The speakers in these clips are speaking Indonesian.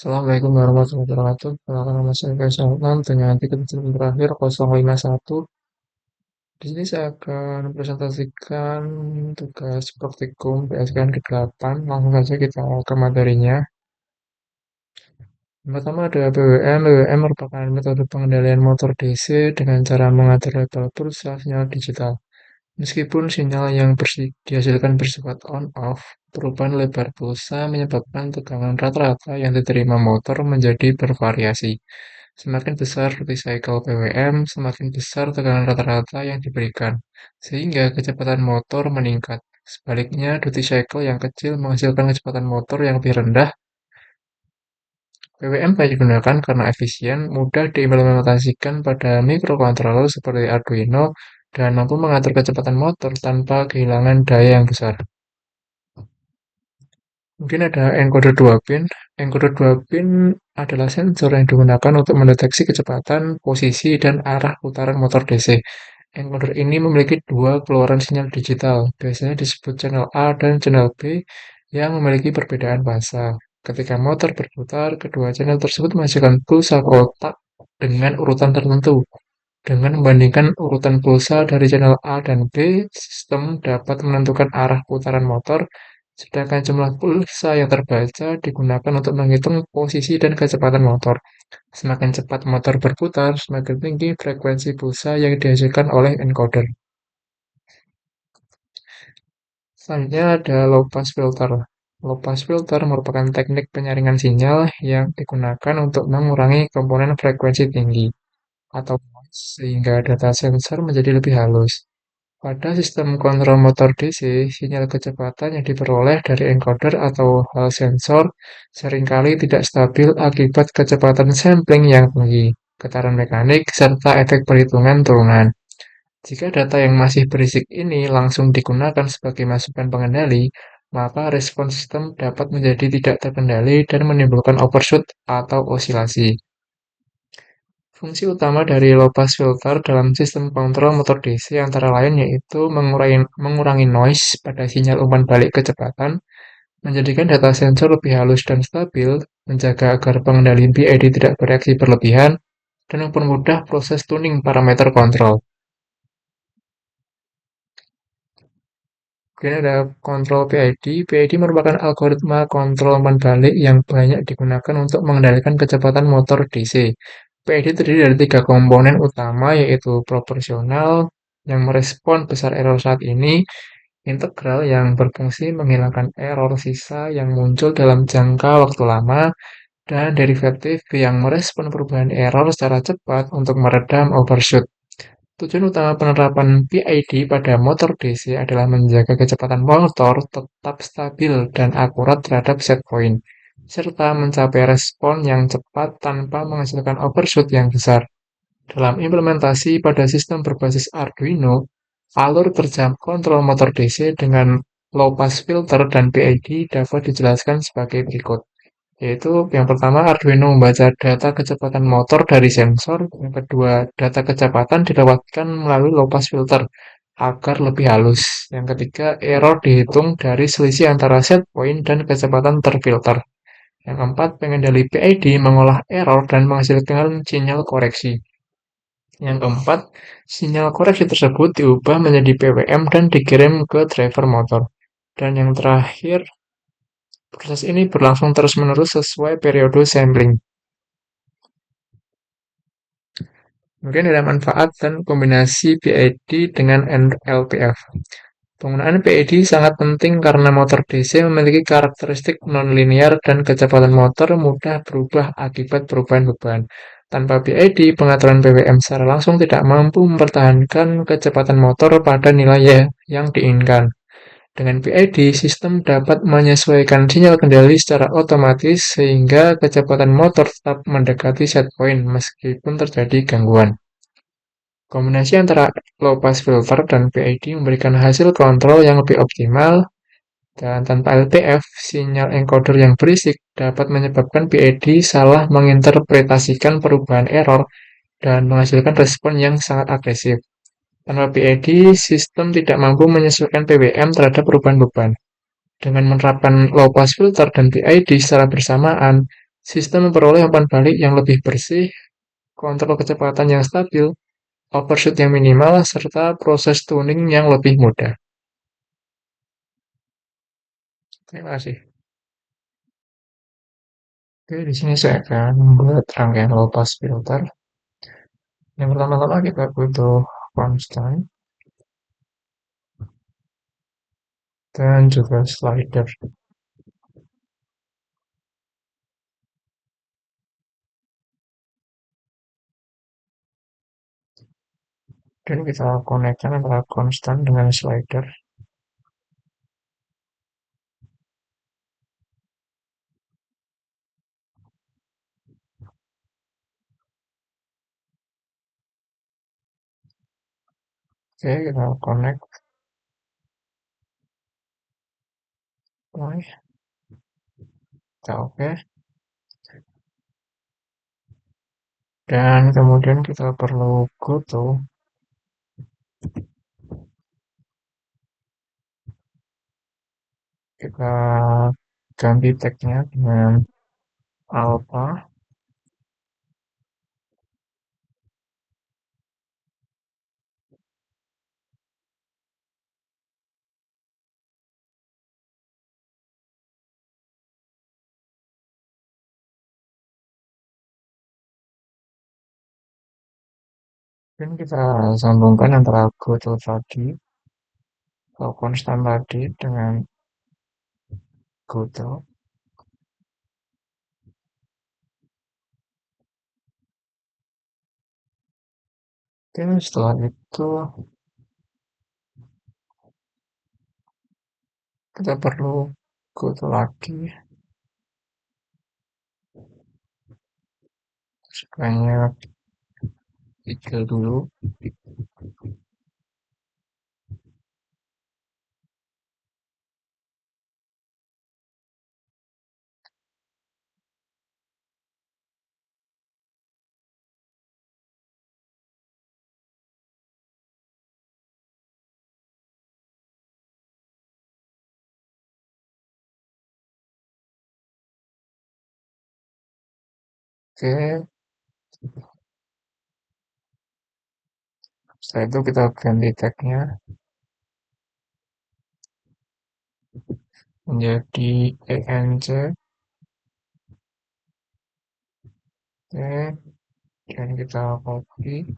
Assalamualaikum warahmatullahi wabarakatuh. Perkenalkan nama saya Faisal Adnan dengan tiket tersebut terakhir 051. Di sini saya akan presentasikan tugas praktikum PSKN ke-8. Langsung saja kita ke materinya. Yang pertama ada BWM. BWM merupakan metode pengendalian motor DC dengan cara mengatur level pulsa sinyal digital. Meskipun sinyal yang dihasilkan bersifat on-off, perubahan lebar pulsa menyebabkan tegangan rata-rata yang diterima motor menjadi bervariasi. Semakin besar duty cycle PWM, semakin besar tekanan rata-rata yang diberikan, sehingga kecepatan motor meningkat. Sebaliknya, duty cycle yang kecil menghasilkan kecepatan motor yang lebih rendah. PWM banyak digunakan karena efisien, mudah diimplementasikan pada microcontroller seperti Arduino, dan mampu mengatur kecepatan motor tanpa kehilangan daya yang besar. Mungkin ada encoder 2 pin. Encoder 2 pin adalah sensor yang digunakan untuk mendeteksi kecepatan, posisi, dan arah putaran motor DC. Encoder ini memiliki dua keluaran sinyal digital, biasanya disebut channel A dan channel B, yang memiliki perbedaan fasa. Ketika motor berputar, kedua channel tersebut menghasilkan pulsa kotak dengan urutan tertentu. Dengan membandingkan urutan pulsa dari channel A dan B, sistem dapat menentukan arah putaran motor, sedangkan jumlah pulsa yang terbaca digunakan untuk menghitung posisi dan kecepatan motor. Semakin cepat motor berputar, semakin tinggi frekuensi pulsa yang dihasilkan oleh encoder. Selanjutnya ada low pass filter. Low pass filter merupakan teknik penyaringan sinyal yang digunakan untuk mengurangi komponen frekuensi tinggi atau noise sehingga data sensor menjadi lebih halus. Pada sistem kontrol motor DC, sinyal kecepatan yang diperoleh dari encoder atau hal sensor seringkali tidak stabil akibat kecepatan sampling yang tinggi, getaran mekanik, serta efek perhitungan turunan. Jika data yang masih berisik ini langsung digunakan sebagai masukan pengendali, maka respon sistem dapat menjadi tidak terkendali dan menimbulkan overshoot atau osilasi. Fungsi utama dari low pass filter dalam sistem kontrol motor DC antara lain yaitu mengurangi noise pada sinyal umpan balik kecepatan, menjadikan data sensor lebih halus dan stabil, menjaga agar pengendali PID tidak bereaksi berlebihan, dan mempermudah proses tuning parameter kontrol. Kemudian ada kontrol PID. PID merupakan algoritma kontrol umpan balik yang banyak digunakan untuk mengendalikan kecepatan motor DC. PID terdiri dari tiga komponen utama, yaitu proporsional yang merespon besar error saat ini, integral yang berfungsi menghilangkan error sisa yang muncul dalam jangka waktu lama, dan derivatif yang merespon perubahan error secara cepat untuk meredam overshoot. Tujuan utama penerapan PID pada motor DC adalah menjaga kecepatan motor tetap stabil dan akurat terhadap set point, serta mencapai respon yang cepat tanpa menghasilkan overshoot yang besar. Dalam implementasi pada sistem berbasis Arduino, alur kerja kontrol motor DC dengan low pass filter dan PID dapat dijelaskan sebagai berikut. Yaitu yang pertama, Arduino membaca data kecepatan motor dari sensor. Yang kedua, data kecepatan dilewatkan melalui low pass filter agar lebih halus. Yang ketiga, error dihitung dari selisih antara set point dan kecepatan terfilter. Yang keempat, pengendali PID mengolah error dan menghasilkan sinyal koreksi. Yang keempat, sinyal koreksi tersebut diubah menjadi PWM dan dikirim ke driver motor. Dan yang terakhir, proses ini berlangsung terus-menerus sesuai periode sampling. Kemudian ada manfaat dan kombinasi PID dengan LPF. Penggunaan PID sangat penting karena motor DC memiliki karakteristik nonlinear dan kecepatan motor mudah berubah akibat perubahan beban. Tanpa PID, pengaturan PWM secara langsung tidak mampu mempertahankan kecepatan motor pada nilai yang diinginkan. Dengan PID, sistem dapat menyesuaikan sinyal kendali secara otomatis sehingga kecepatan motor tetap mendekati set point meskipun terjadi gangguan. Kombinasi antara low pass filter dan PID memberikan hasil kontrol yang lebih optimal, dan tanpa LPF, sinyal encoder yang berisik dapat menyebabkan PID salah menginterpretasikan perubahan error dan menghasilkan respon yang sangat agresif. Tanpa PID, sistem tidak mampu menyesuaikan PWM terhadap perubahan beban. Dengan menerapkan low pass filter dan PID secara bersamaan, Sistem memperoleh umpan balik yang lebih bersih, kontrol kecepatan yang stabil, overshoot yang minimal, serta proses tuning yang lebih mudah. Terima kasih. Oke, di sini saya akan membuat rangkaian low pass filter. Yang pertama-tama kita butuh constant dan juga slider. Dan kita konekkan antara konstan dengan slider. Oke, kita connect. Kita oke. Dan kemudian kita perlu goto. Kita ganti tagnya dengan alpha. Dan kita sambungkan antara goto tadi atau konstan tadi dengan goto. Oke, setelah itu kita perlu goto lagi sebanyak 3 dulu. Oke, setelah itu kita ganti tagnya menjadi ENC. Oke, dan kita copy.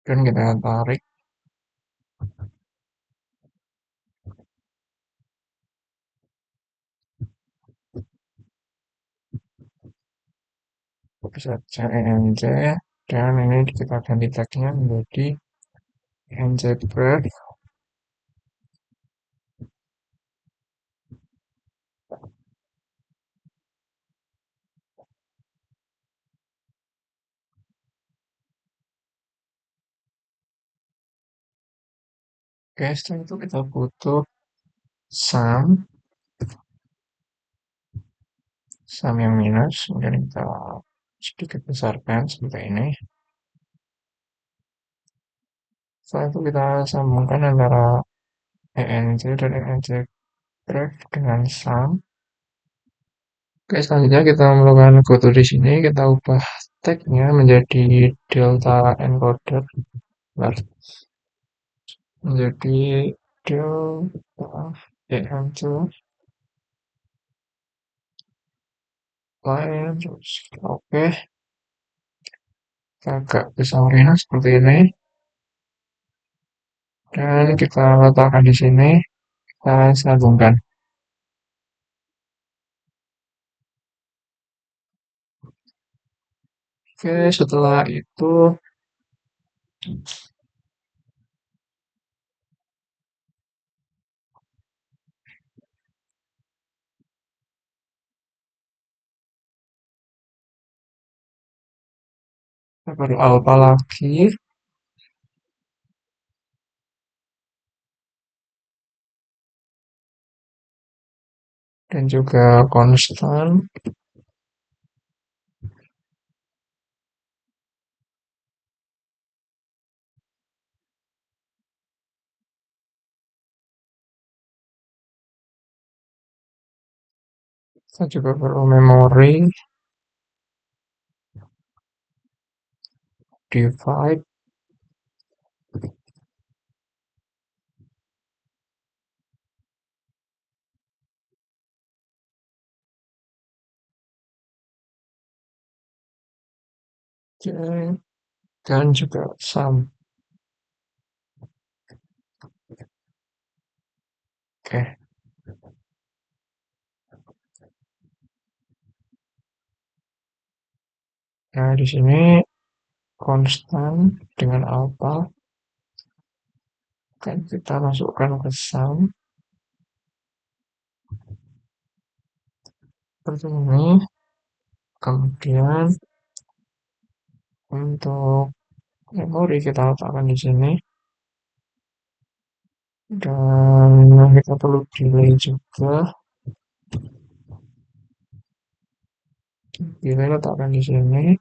Dan kita tarik. Copy saja ENC. Dan ini kita ganti tagnya menjadi ENC break. Oke, setelah itu kita butuh sum. Sum yang minus. Kemudian kita sedikit besarkan seperti ini. Setelah itu kita sambungkan antara ENC dan ENC break dengan sum. Oke, selanjutnya kita melakukan goto di sini. Kita ubah tagnya menjadi delta encoder. Menjadi delta ENC lain. Terus oke. Kita agak besarin seperti ini. Dan kita letakkan di sini. Kita sambungkan. Oke, setelah itu kita perlu alpha lagi. dan juga konstan, kita juga perlu memori, divide, oke, dan juga sum. Oke, nah di sini konstan dengan alpha kan kita masukkan ke sum seperti ini. Kemudian untuk memori kita letakkan di sini dan kita perlu delay juga. Delay letakkan di sini.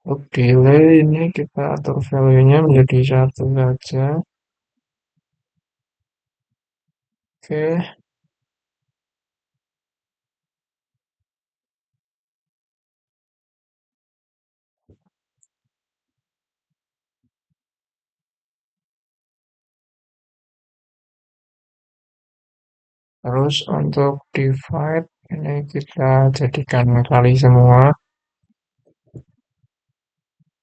Untuk delay ini kita atur value-nya menjadi 1 saja. Oke, terus untuk divide ini kita jadikan kali semua.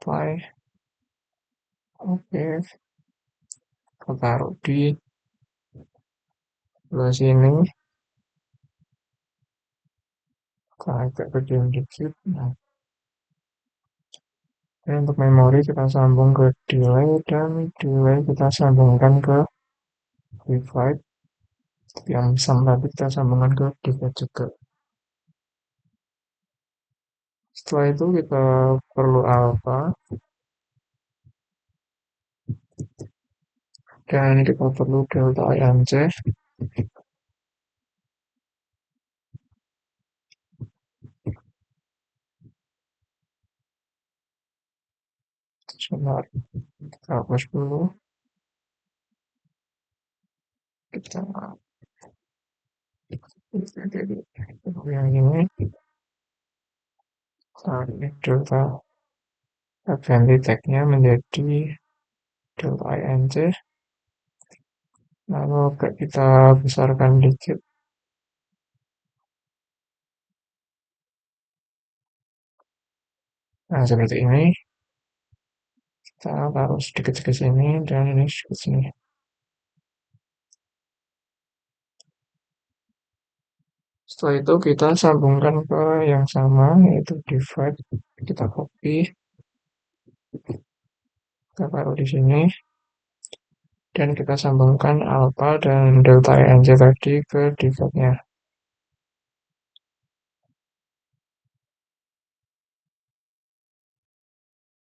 Apply. Oke, kita taruh di sebelah sini. Kita agak kecil dikit. Nah, ini untuk memori kita sambung ke delay dan delay kita sambungkan ke divide. Yang sum tadi kita sambungkan ke divide juga. Setelah itu kita perlu alpha dan kita perlu delta INC. Sebentar, kita hapus dulu. Kita yang ini tarik delta ganti tag-nya menjadi delta INC. Lalu agak kita besarkan dikit. Nah, seperti ini. Kita taruh sedikit ke sini dan ini sedikit sini. Setelah itu kita sambungkan ke yang sama, yaitu divide. Kita copy, kita taruh di sini, dan kita sambungkan alpha dan delta INC tadi ke divide-nya.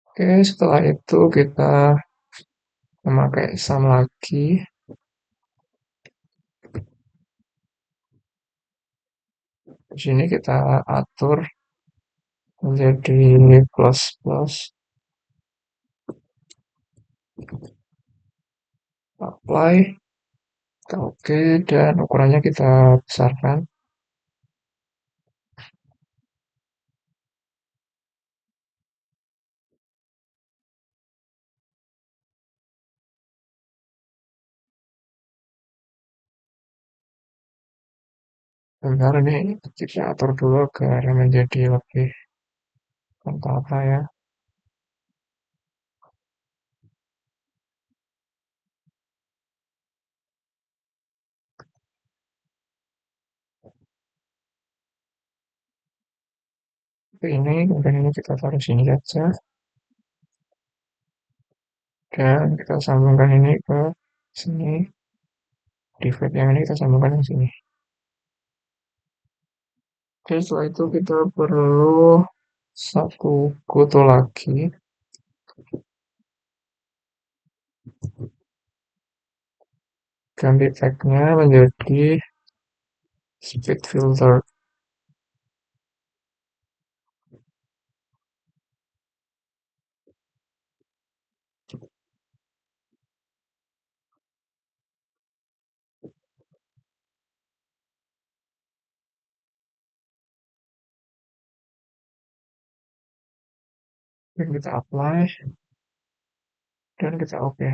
Oke, setelah itu kita memakai sum lagi. Di sini kita atur menjadi plus plus, apply, kita oke, dan ukurannya kita besarkan. Bentar, ini kita atur dulu agar menjadi lebih tertata ya. Ini, kemudian ini kita taruh sini saja. Dan kita sambungkan ini ke sini. Divide yang ini kita sambungkan ke sini. Oke, setelah itu kita perlu satu foto lagi. Ganti tag-nya menjadi speed filter. Dan kita apply dan kita oke.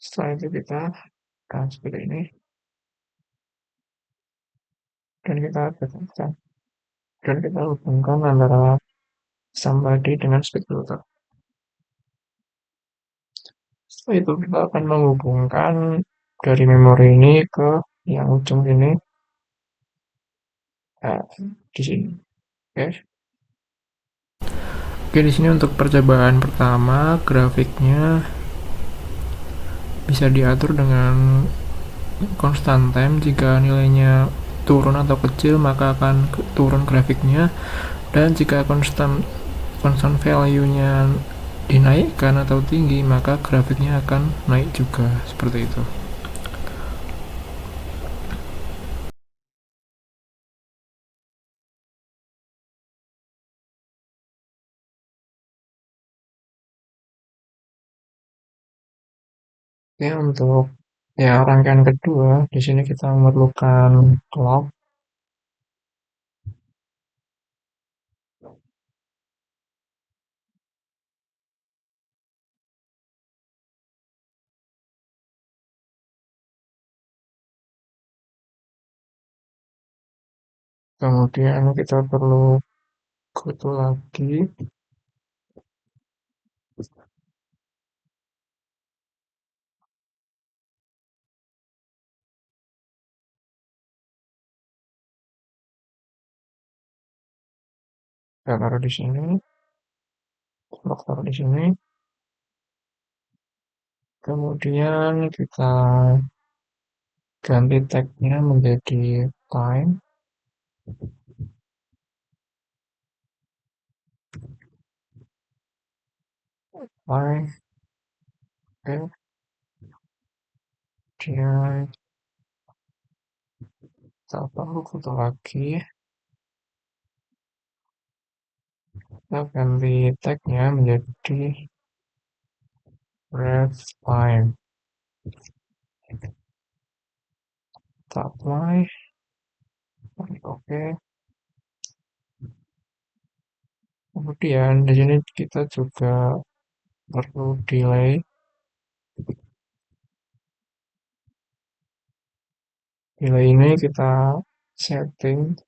Setelah itu kita akan seperti ini dan kita tekan dan kita hubungkan antara somebody dengan speed filter. Setelah itu kita akan menghubungkan dari memori ini ke yang ujung ini, nah, di sini. Oke. Oke, di sini untuk percobaan pertama grafiknya bisa diatur dengan constant time. Jika nilainya turun atau kecil maka akan turun grafiknya, dan jika constant value-nya dinaikkan atau tinggi maka grafiknya akan naik juga, seperti itu. Oke, untuk ya rangkaian kedua di sini kita memerlukan clock, kemudian kita perlu kutu lagi, kita taruh di sini, clock taruh di sini, kemudian kita ganti tagnya menjadi time, time, oke, kemudian kita perlu kutu lagi, kita ganti tagnya menjadi ref time, kita apply, oke. Kemudian di sini kita juga perlu delay. Delay ini kita setting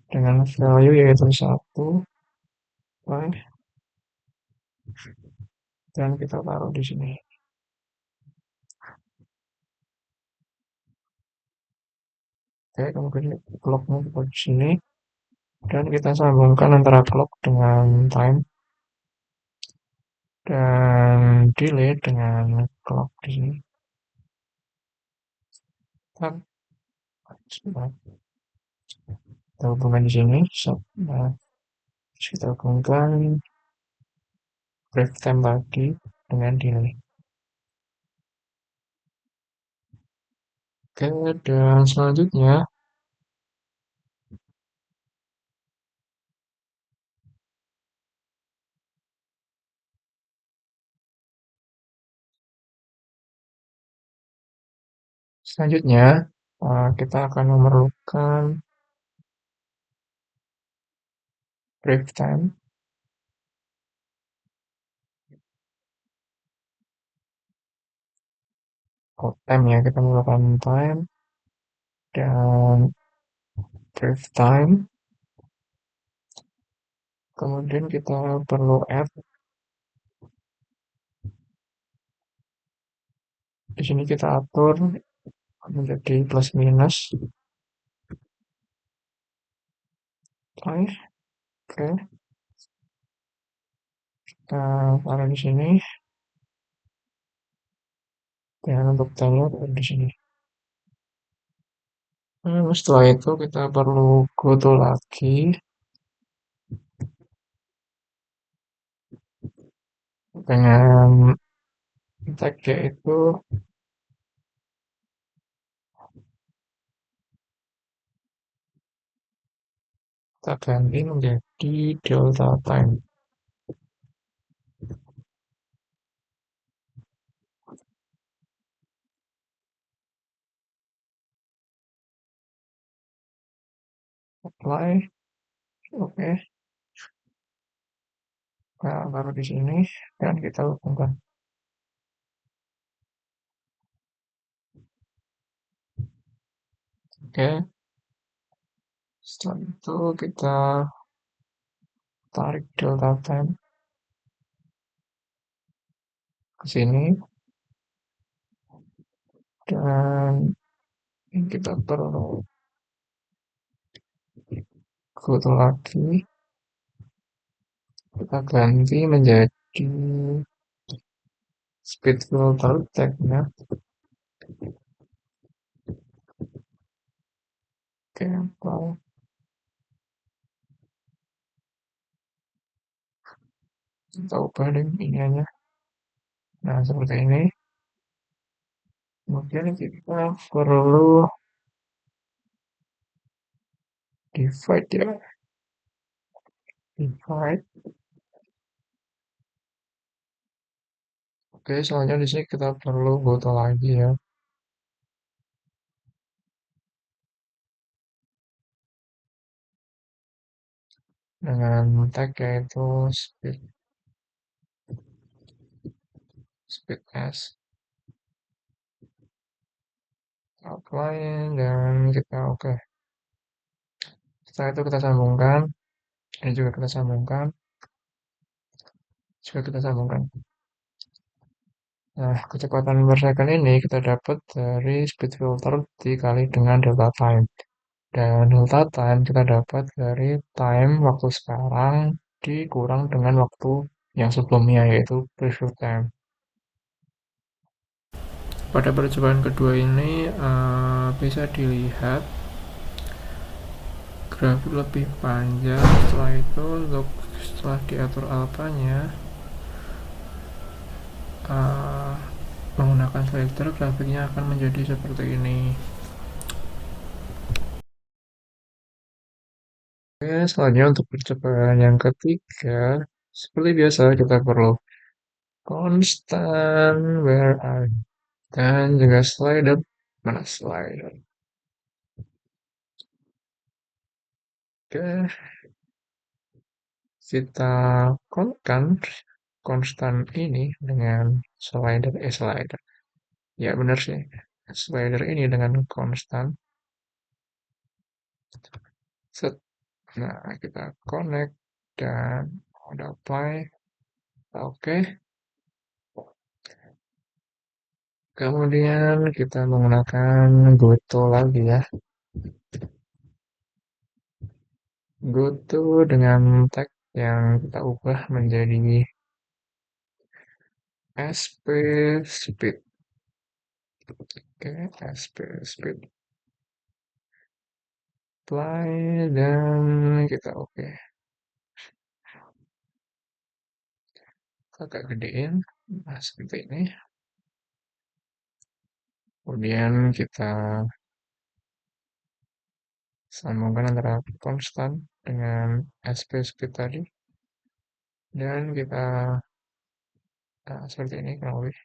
dengan value yaitu 1, dan kita taruh di sini. Oke, kemudian clocknya kita di sini, dan kita sambungkan antara clock dengan time, dan delay dengan clock di sini. Kita hubungkan di sini. Nah, kita hubungkan break time lagi dengan delay. Oke, dan selanjutnya kita akan memerlukan break time, time ya, kita memerlukan time dan break time. Kemudian kita perlu add, di sini kita atur menjadi plus minus, oke, kita taruh di sini, dan untuk time di sini. Setelah itu kita perlu goto lagi dengan tag yaitu kita ganti menjadi delta time. Apply, oke. Nah, baru di sini dan kita hubungkan. Oke, setelah itu kita tarik delta time ke sini dan kita perlu foto lagi, kita ganti menjadi speed filter tagnya. Oke, apply. Kita ubah deh iniannya. Nah, seperti ini. Kemudian kita perlu divide ya. Divide. Oke, soalnya di sini kita perlu foto lagi ya. Dengan tag yaitu speed s. Apply dan kita oke. Setelah itu kita sambungkan. Ini juga kita sambungkan. Juga kita sambungkan. Nah, kecepatan per second ini kita dapat dari speed filter dikali dengan delta time. Dan delta time kita dapat dari time waktu sekarang dikurang dengan waktu yang sebelumnya, yaitu preview time. Pada percobaan kedua ini bisa dilihat grafik lebih panjang. Setelah itu setelah diatur alfanya uh, menggunakan selector, grafiknya akan menjadi seperti ini. Oke, selanjutnya untuk percobaan yang ketiga, seperti biasa kita perlu konstan where are you? Dan juga slider. Mana slider? Oke, kita konkan konstan ini dengan slider. Ya benar sih. Slider ini dengan konstan. Set. Nah, kita connect dan udah apply. Oke. Kemudian kita menggunakan Goto lagi ya. Goto dengan tag yang kita ubah menjadi SP speed. Oke, SP speed. Apply dan kita oke. Agak gedein. Nah, seperti ini. Kemudian kita sambungkan antara konstan dengan SP speed tadi. Dan kita seperti ini kurang lebih.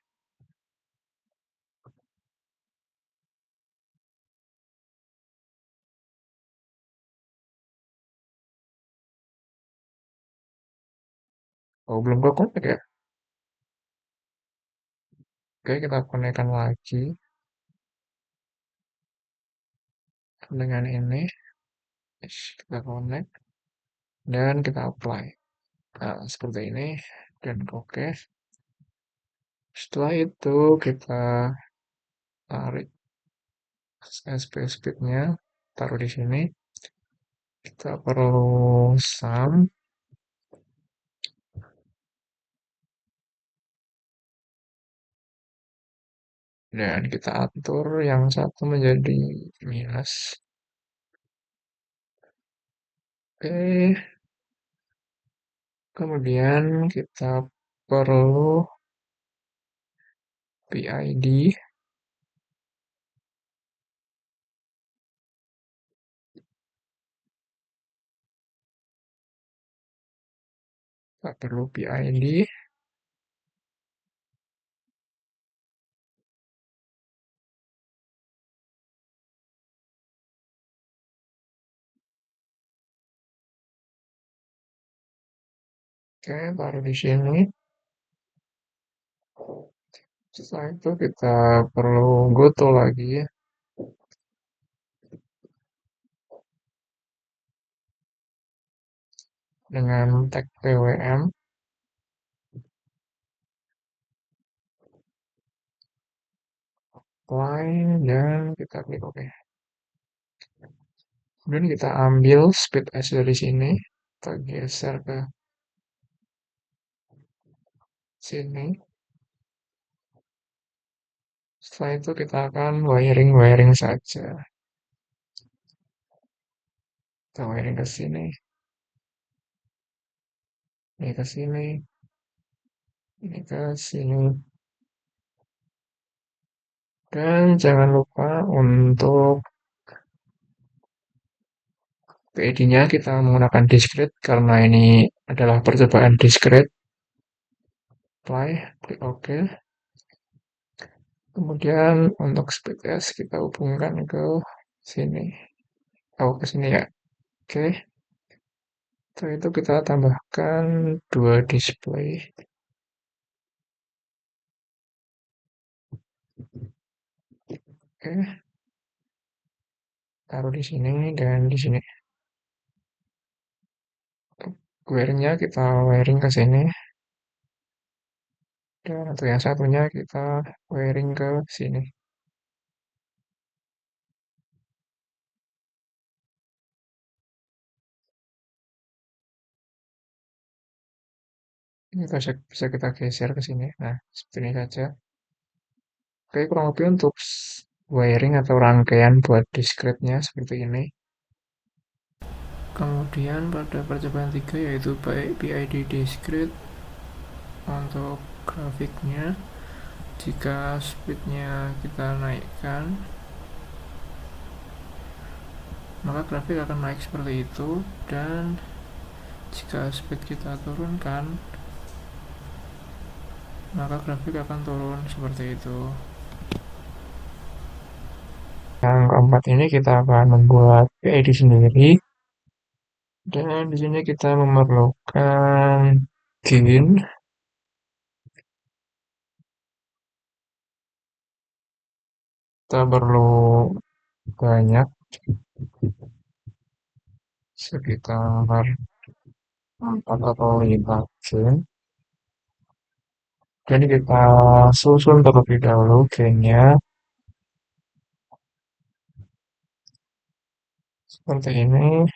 Oh, belum ke connect ya? Oke, kita konekkan lagi dengan ini. Kita connect dan kita apply. Nah, seperti ini dan oke. Setelah itu kita tarik SP speed-nya, taruh di sini. Kita perlu sum dan kita atur yang satu menjadi minus. Oke, kemudian kita perlu PID. Tak perlu PID. Oke, taruh di sini. Setelah itu kita perlu goto lagi ya, dengan tag pwm, apply, dan kita klik OK. Kemudian kita ambil speed as dari sini, kita geser ke sini. Setelah itu kita akan wiring-wiring saja. Kita wiring ke sini, ini ke sini, ini ke sini. Dan jangan lupa untuk PID-nya kita menggunakan discrete karena ini adalah percobaan discrete. Apply, klik OK. Kemudian untuk speed test kita hubungkan ke sini. Oh, ke sini ya. Oke. Setelah itu kita tambahkan dua display. Oke. Taruh di sini dan di sini. Wiringnya kita wiring ke sini. Dan untuk yang satunya kita wiring ke sini. Ini bisa kita geser ke sini. Nah, seperti ini saja. Oke, kurang lebih untuk wiring atau rangkaian buat discrete-nya seperti ini. Kemudian pada percobaan 3 yaitu PID discrete untuk grafiknya. Jika speednya kita naikkan, maka grafik akan naik seperti itu, dan jika speed kita turunkan, maka grafik akan turun seperti itu. Yang keempat ini kita akan membuat PID sendiri, dan di sini kita memerlukan gain. Kita perlu banyak, sekitar 4 atau 5 gain. Jadi kita susun terlebih dahulu gainnya seperti ini.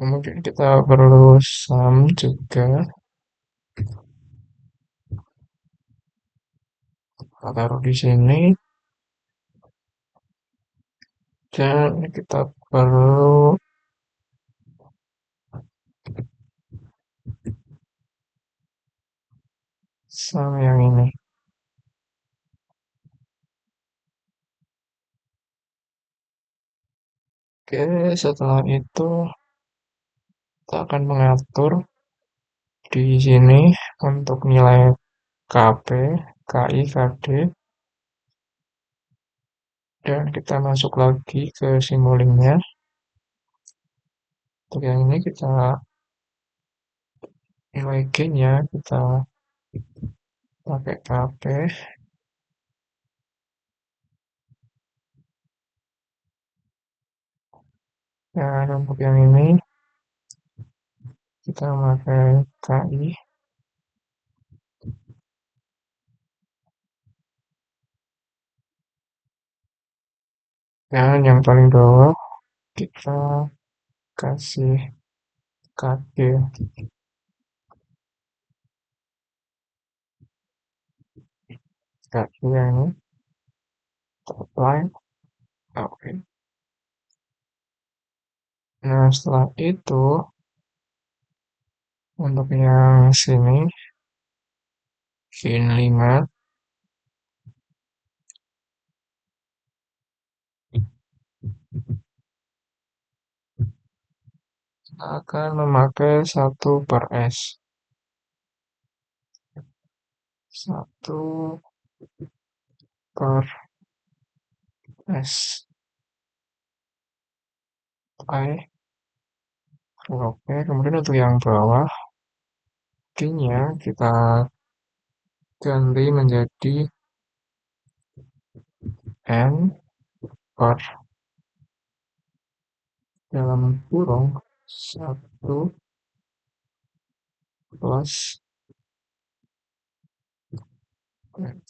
Kemudian kita perlu sum juga. Kita taruh di sini. Dan kita perlu sum yang ini. Oke, setelah itu kita akan mengatur di sini untuk nilai KP, KI, KD. Dan kita masuk lagi ke simulingnya. Untuk yang ini kita nilai gain-nya kita pakai KP. Dan untuk yang ini kita pakai KI. Dan yang paling bawah kita kasih KD. KD yang ini apply. Oke. Nah, setelah itu untuk yang sini gain 5. akan memakai 1/S. 1/S. Oke, oke. Kemudian untuk yang bawah, key-nya kita ganti menjadi N per dalam kurung 1 plus X.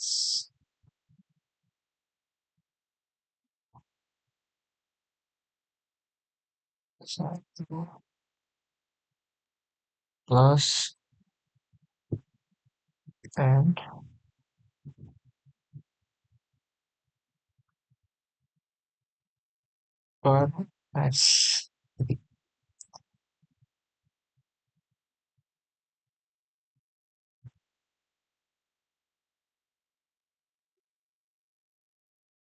1 plus N per S.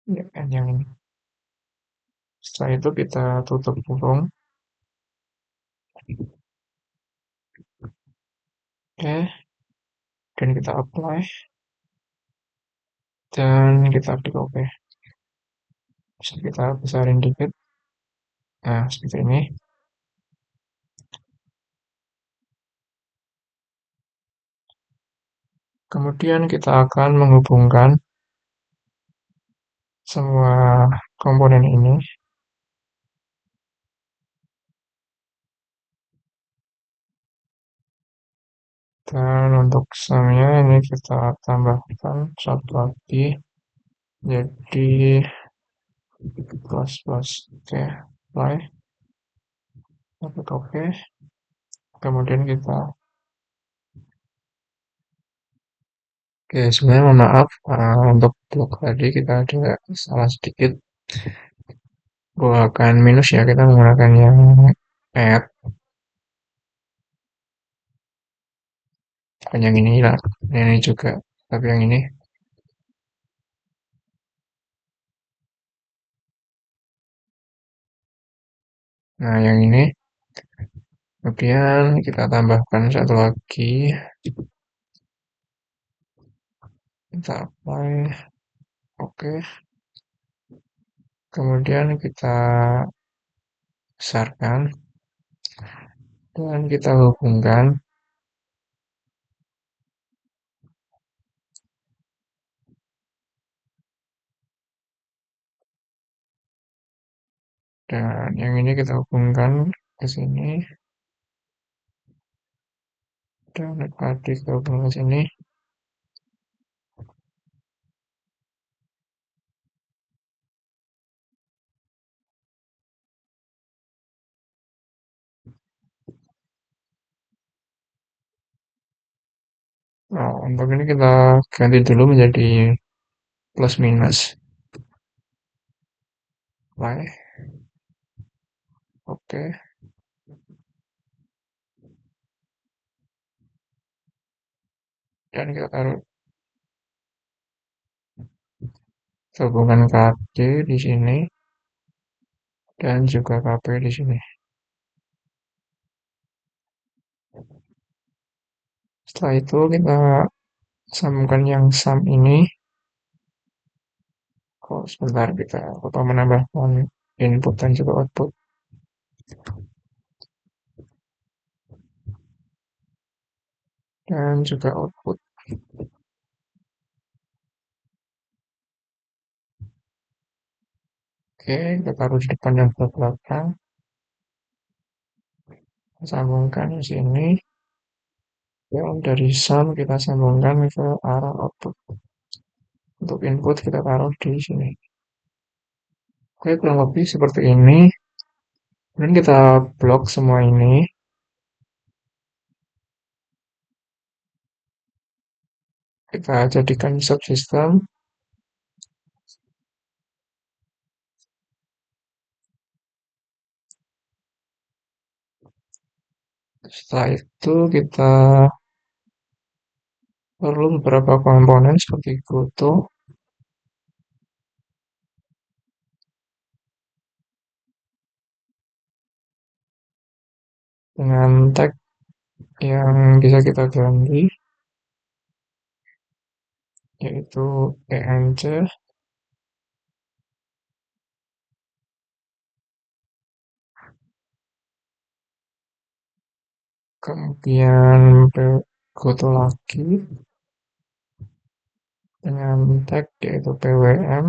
Ya, N yang ini. Setelah itu kita tutup kurung. Oke, dan kita apply. Dan kita klik OK. Bisa kita besarin dikit. Nah, seperti ini. Kemudian kita akan menghubungkan semua komponen ini. Dan untuk sumnya ini kita tambahkan satu lagi. Jadi plus. Oke, apply. Klik OK. Kemudian kita Oke, sebenarnya mohon maaf untuk blok tadi kita ada salah sedikit. Bukan minus ya, kita menggunakan yang add, bukan yang ini lah, yang ini juga, tapi yang ini. Nah, yang ini. Kemudian kita tambahkan satu lagi, kita apply, oke. Kemudian kita besarkan dan kita hubungkan. Dan yang ini kita hubungkan ke sini. Dan tadi kita hubungkan ke sini. Nah, untuk ini kita ganti dulu menjadi plus minus. Apply. Oke. Dan kita taruh hubungan KD di sini dan juga KP di sini. Setelah itu kita sambungkan yang sum ini. Sebentar kita lupa menambahkan input dan juga output. Dan juga output. Oke, kita taruh di depan dan belakang. Sambungkan di sini. Dan dari sum kita sambungkan ke arah output. Untuk input kita taruh di sini. Oke, kurang lebih seperti ini. Kemudian kita blok semua ini. Kita jadikan subsystem. Setelah itu kita perlu beberapa komponen seperti Goto. dengan tag yang bisa kita ganti, yaitu ENC, kemudian foto lagi dengan tag yaitu PWM,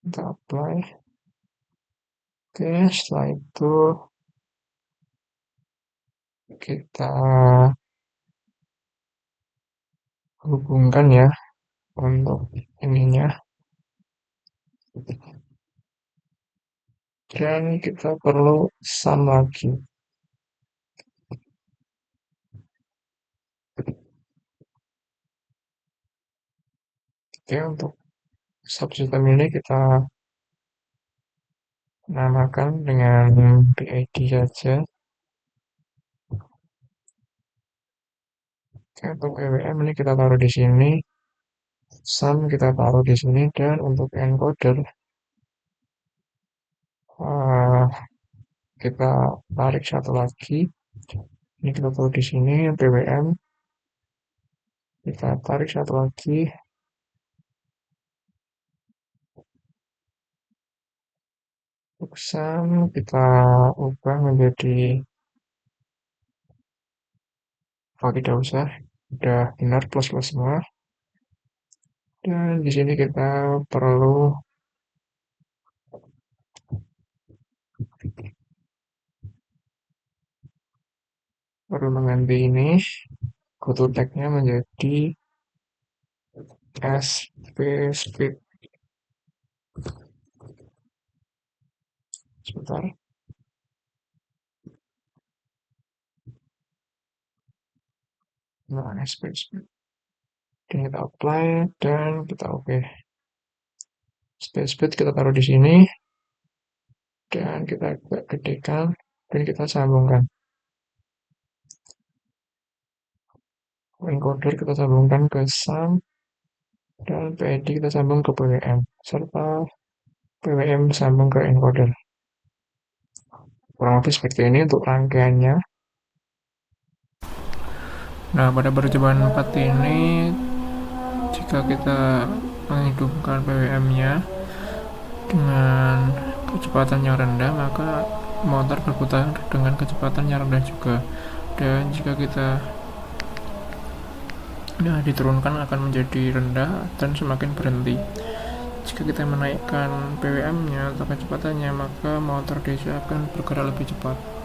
kita apply. Oke, setelah itu kita hubungkan ya untuk ininya, dan kita perlu sum lagi. Oke, untuk subsystem ini kita namakan dengan PID saja. Oke, untuk EWM ini kita taruh di sini, sum kita taruh di sini, dan untuk encoder eh, kita tarik satu lagi. Ini kita taruh di sini PWM, kita tarik satu lagi. Untuk sum kita ubah menjadi tidak usah, udah benar plus semua. Dan di sini kita perlu mengganti ini, goto tag-nya menjadi SP speed. Sebentar. Nah, SP speed. Dan kita apply dan kita oke. Speed kita taruh di sini dan kita gedekan dan kita sambungkan. Encoder kita sambungkan ke sum dan PID kita sambung ke PWM serta PWM sambung ke encoder. Kurang lebih seperti ini untuk rangkaiannya. Nah, pada percobaan 4 ini, jika kita menghidupkan PWM-nya dengan kecepatan yang rendah, maka motor berputar dengan kecepatan yang rendah juga. Dan jika kita diturunkan akan menjadi rendah dan semakin berhenti. Jika kita menaikkan PWM-nya atau kecepatannya, maka motor DC akan bergerak lebih cepat.